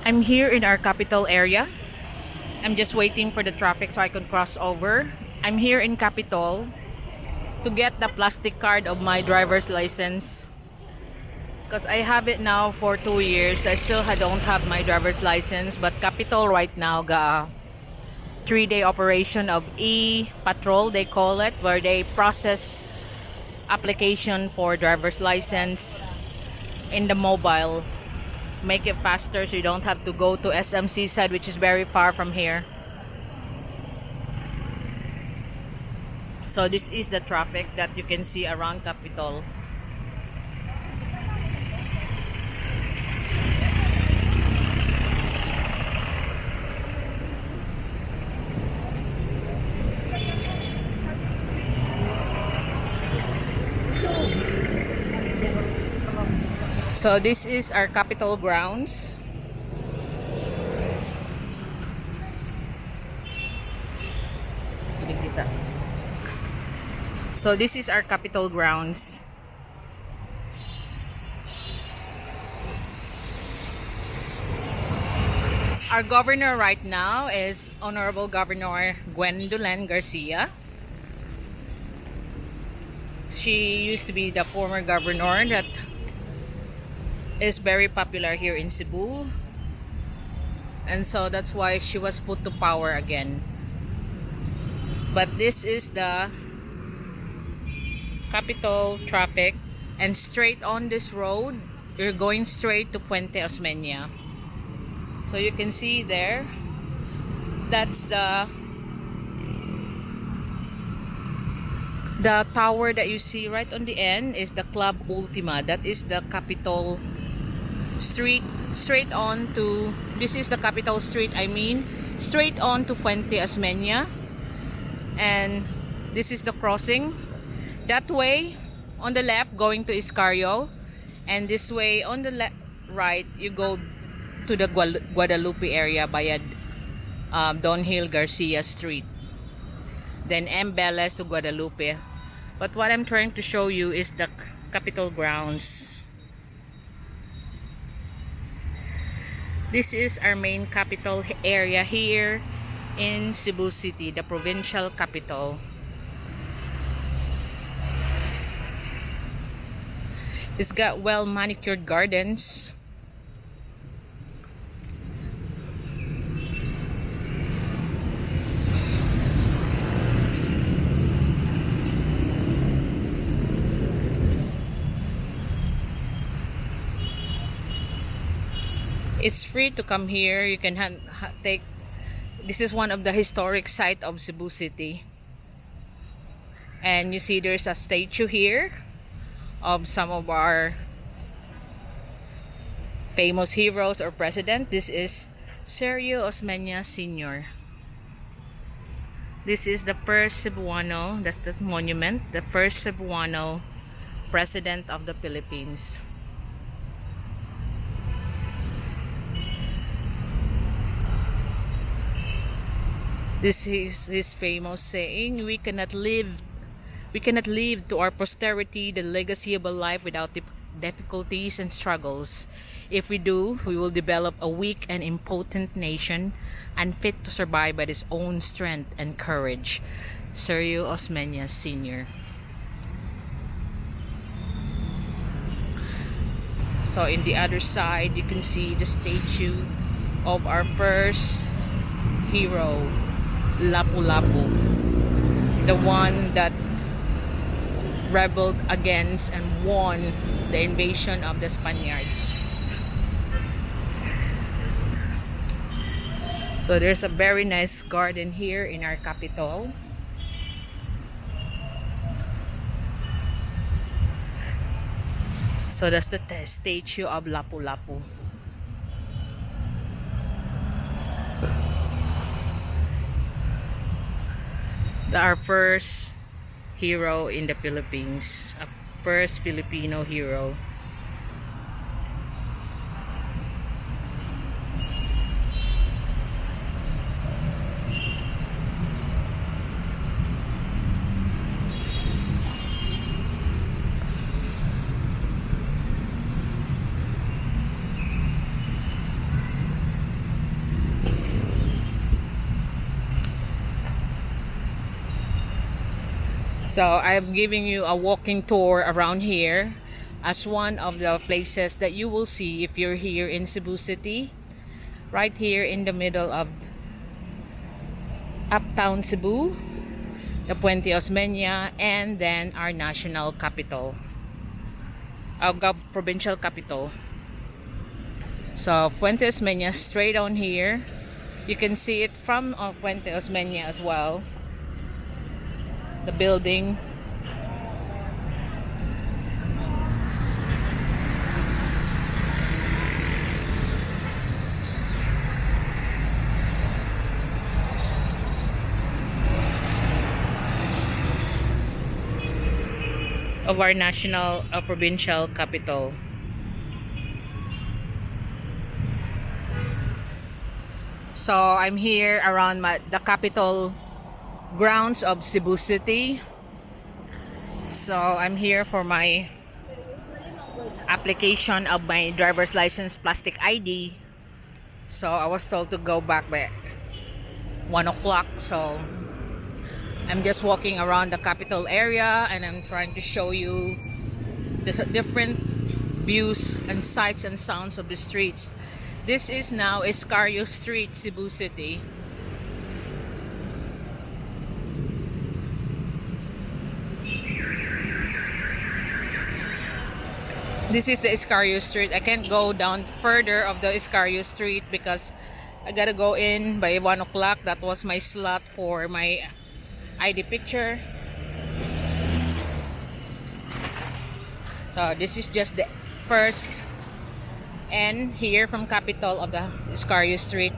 I'm here in our capital area. I'm just waiting for the traffic so I can cross over. I'm here in Capitol to get the plastic card of my driver's license because I have it now for 2 years. I still don't have my driver's license, but Capitol right now got a 3-day operation of e-patrol, they call it, where they process application for driver's license in the mobile. Make it faster so you don't have to go to SMC side, which is very far from here. So this is the traffic that you can see around Capitol. So this is our Capitol grounds. So this is our Capitol grounds. Our governor right now is Honorable Governor Gwendolyn Garcia. She used to be the former governor that is very popular here in Cebu, and so that's why she was put to power again. But this is the Capitol traffic, and straight on this road you're going straight to Puente Osmeña. So you can see there, that's the tower that you see right on the end is the Club Ultima. That is the Capitol Street. Straight on to, this is the Capitol Street, straight on to Puente Osmeña, and this is the crossing. That way on the left going to Iscario, and this way on the right you go to the Guadalupe area via Don Hill Garcia Street, then Embeles to Guadalupe. But what I'm trying to show you is the Capitol grounds. This is our main capital area here in Cebu City, the provincial capital. It's got well manicured gardens. It's free to come here. You can take, this is one of the historic sites of Cebu City. And you see there's a statue here of some of our famous heroes or president. This is Sergio Osmeña Sr. This is the first Cebuano, that's the monument, the first Cebuano president of the Philippines. This is his famous saying, we cannot leave to our posterity the legacy of a life without difficulties and struggles. If we do, we will develop a weak and impotent nation, unfit to survive by its own strength and courage. Sergio Osmeña Sr. So in the other side, you can see the statue of our first hero, Lapu-Lapu, the one that rebelled against and won the invasion of the Spaniards. So there's a very nice garden here in our capital. So that's the statue of Lapu-Lapu. Our first hero in the Philippines, a first Filipino hero. So I'm giving you a walking tour around here as one of the places that you will see if you're here in Cebu City, right here in the middle of uptown Cebu, the Puente Osmeña, and then our national capital, our provincial capital. So Puente Osmeña, straight on here. You can see it from Puente Osmeña as well. The building. Of our national provincial capital. So I'm here around the capital grounds of Cebu City. So I'm here for my application of my driver's license plastic ID. So I was told to go back by 1 o'clock. So I'm just walking around the capital area and I'm trying to show you the different views and sights and sounds of the streets. This is now Escario Street, Cebu City. This is the Escario Street. I can't go down further of the Escario Street because I gotta go in by 1 o'clock. That was my slot for my ID picture. So this is just the first end here from capital of the Escario Street,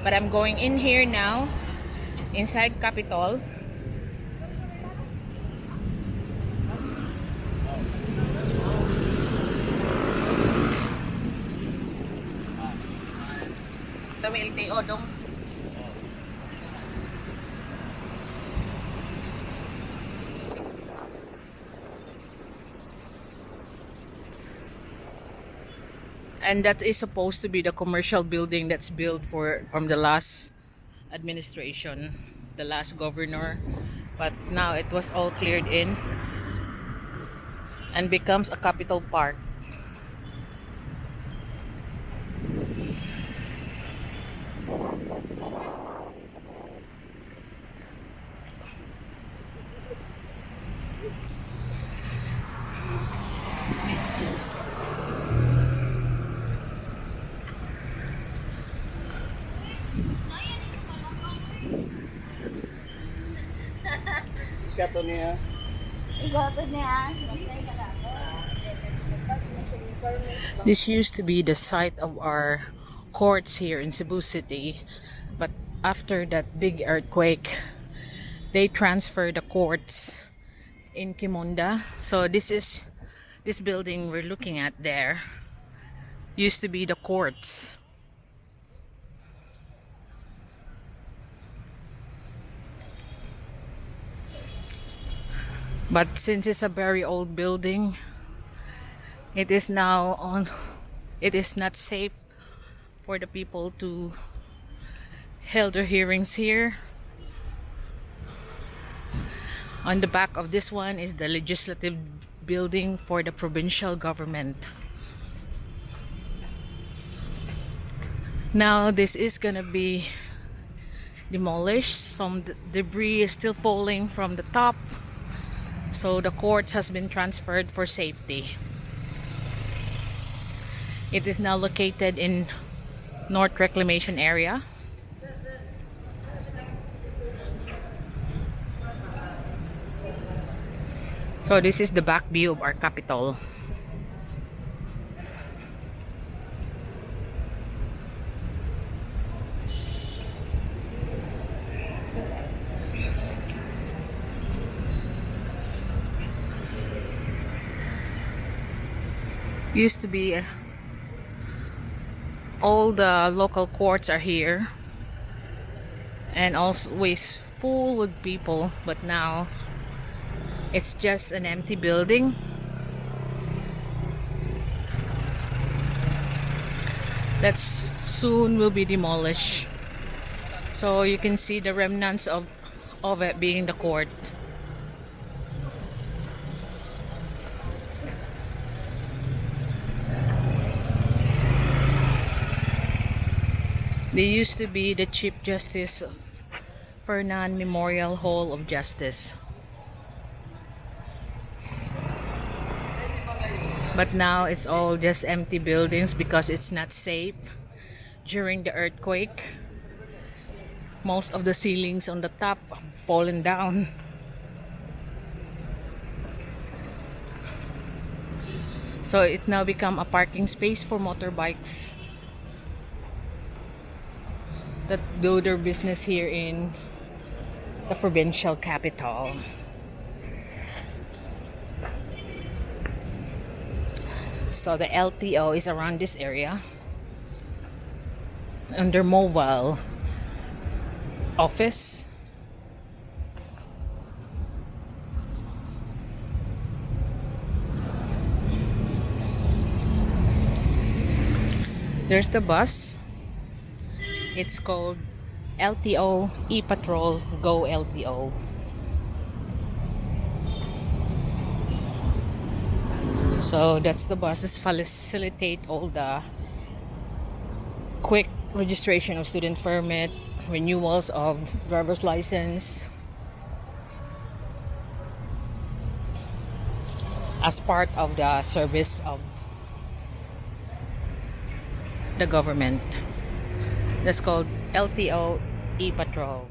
but I'm going in here now inside capital. Kami LTO dong. And that is supposed to be the commercial building that's built from the last administration, the last governor. But now it was all cleared in and becomes a capital park. This used to be the site of our courts here in Cebu City, but after that big earthquake, they transferred the courts in Kimonda. So this building we're looking at there used to be the courts. But since it's a very old building, it is not safe for the people to hold their hearings here. On the back of this one is the legislative building for the provincial government. Now this is gonna be demolished. Some debris is still falling from the top. So the courts has been transferred for safety. It is now located in North Reclamation area. So this is the back view of our capital. Used to be all the local courts are here and always full with people, but now it's just an empty building. That soon will be demolished. So you can see the remnants of it being the court. They used to be the Chief Justice Fernand Memorial Hall of Justice. But now it's all just empty buildings because it's not safe during the earthquake. Most of the ceilings on the top have fallen down. So it now become a parking space for motorbikes that do their business here in the provincial capital. So the LTO is around this area under mobile office. There's the bus. It's called LTO E-Patrol Go LTO. So that's the bus that facilitate all the quick registration of student permit, renewals of driver's license as part of the service of the government. That's called LTO E-Patrol.